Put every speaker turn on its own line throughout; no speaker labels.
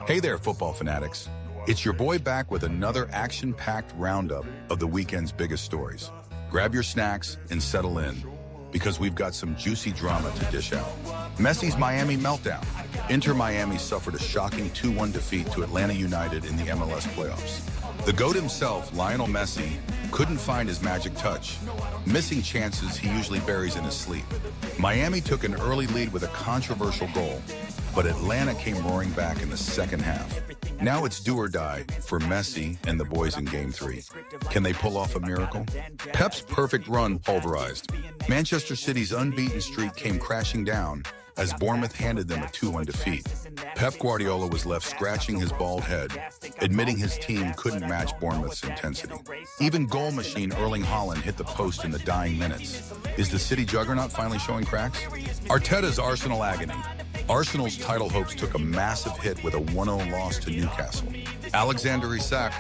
Hey there, football fanatics. It's your boy back with another action-packed roundup of the weekend's biggest stories. Grab your snacks and settle in, because we've got some juicy drama to dish out. Messi's Miami meltdown. Inter Miami suffered a shocking 2-1 defeat to Atlanta United in the MLS playoffs. The GOAT himself, Lionel Messi, couldn't find his magic touch, missing chances he usually buries in his sleep. Miami took an early lead with a controversial goal, but Atlanta came roaring back in the second half. Now it's do or die for Messi and the boys in Game 3. Can they pull off a miracle? Pep's perfect run pulverized. Manchester City's unbeaten streak came crashing down as Bournemouth handed them a 2-1 defeat. Pep Guardiola was left scratching his bald head, admitting his team couldn't match Bournemouth's intensity. Even goal machine Erling Haaland hit the post in the dying minutes. Is the City juggernaut finally showing cracks? Arteta's Arsenal agony. Arsenal's title hopes took a massive hit with a 1-0 loss to Newcastle. Alexander Isak,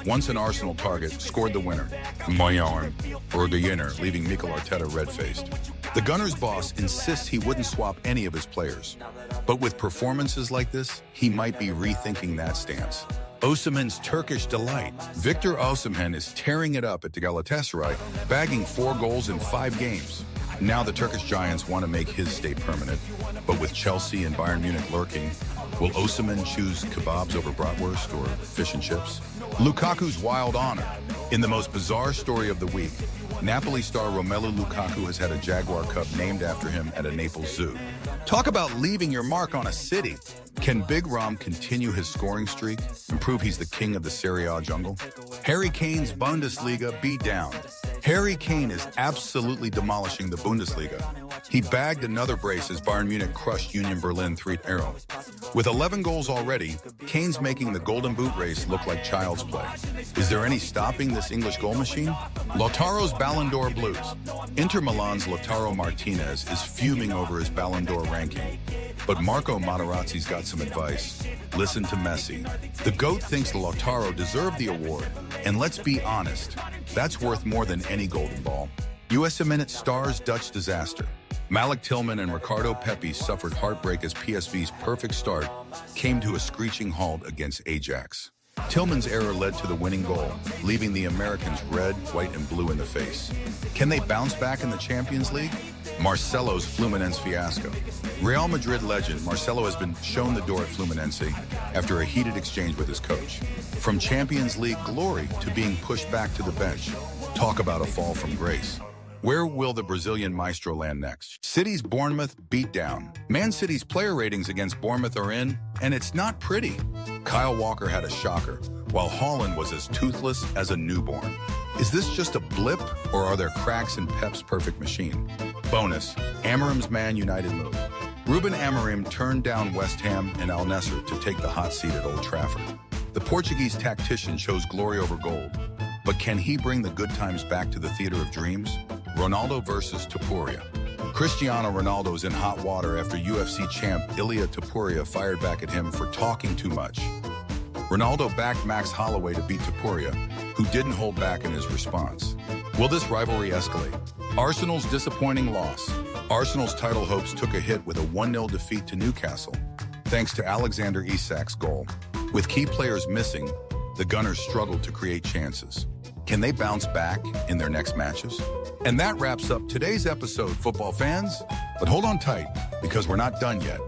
once an Arsenal target, scored the winner. My arm, or the inner, leaving Mikel Arteta red-faced. The Gunners' boss insists he wouldn't swap any of his players. But with performances like this, he might be rethinking that stance. Osimhen's Turkish delight. Victor Osimhen is tearing it up at the Galatasaray, bagging 4 goals in 5 games. Now the Turkish giants want to make his stay permanent, but with Chelsea and Bayern Munich lurking, will Osimhen choose kebabs over bratwurst or fish and chips? Lukaku's wild honor. In the most bizarre story of the week, Napoli star Romelu Lukaku has had a Jaguar cub named after him at a Naples zoo. Talk about leaving your mark on a city. Can Big Rom continue his scoring streak and prove he's the king of the Serie A jungle? Harry Kane's Bundesliga beat down. Harry Kane is absolutely demolishing the Bundesliga. He bagged another brace as Bayern Munich crushed Union Berlin 3-0. With 11 goals already, Kane's making the Golden Boot race look like child's play. Is there any stopping this English goal machine? Lautaro's Ballon d'Or blues. Inter Milan's Lautaro Martinez is fuming over his Ballon d'Or ranking. But Marco Materazzi's got some advice. Listen to Messi. The GOAT thinks Lautaro deserved the award. And let's be honest, that's worth more than any golden ball. US A Minute stars Dutch disaster. Malik Tillman and Ricardo Pepi suffered heartbreak as PSV's perfect start came to a screeching halt against Ajax. Tillman's error led to the winning goal, leaving the Americans red, white, and blue in the face. Can they bounce back in the Champions League? Marcelo's Fluminense fiasco. Real Madrid legend Marcelo has been shown the door at Fluminense after a heated exchange with his coach. From Champions League glory to being pushed back to the bench. Talk about a fall from grace. Where will the Brazilian maestro land next? City's Bournemouth beatdown. Man City's player ratings against Bournemouth are in, and it's not pretty. Kyle Walker had a shocker, while Haaland was as toothless as a newborn. Is this just a blip, or are there cracks in Pep's perfect machine? Bonus, Amorim's Man United move. Ruben Amorim turned down West Ham and Al Nassr to take the hot seat at Old Trafford. The Portuguese tactician chose glory over gold, but can he bring the good times back to the theater of dreams? Ronaldo versus Topuria. Cristiano Ronaldo is in hot water after UFC champ Ilia Topuria fired back at him for talking too much. Ronaldo backed Max Holloway to beat Topuria, who didn't hold back in his response. Will this rivalry escalate? Arsenal's disappointing loss. Arsenal's title hopes took a hit with a 1-0 defeat to Newcastle, thanks to Alexander Isak's goal. With key players missing, the Gunners struggled to create chances. Can they bounce back in their next matches? And that wraps up today's episode, football fans. But hold on tight, because we're not done yet.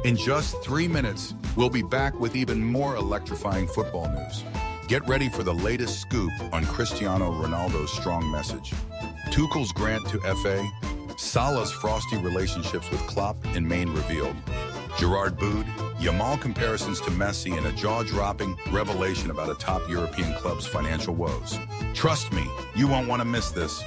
In just 3 minutes, we'll be back with even more electrifying football news. Get ready for the latest scoop on Cristiano Ronaldo's strong message, Tuchel's grant to FA, Salah's frosty relationships with Klopp and Maine revealed, Gerard booed, Yamal comparisons to Messi, and a jaw-dropping revelation about a top European club's financial woes. Trust me, you won't want to miss this.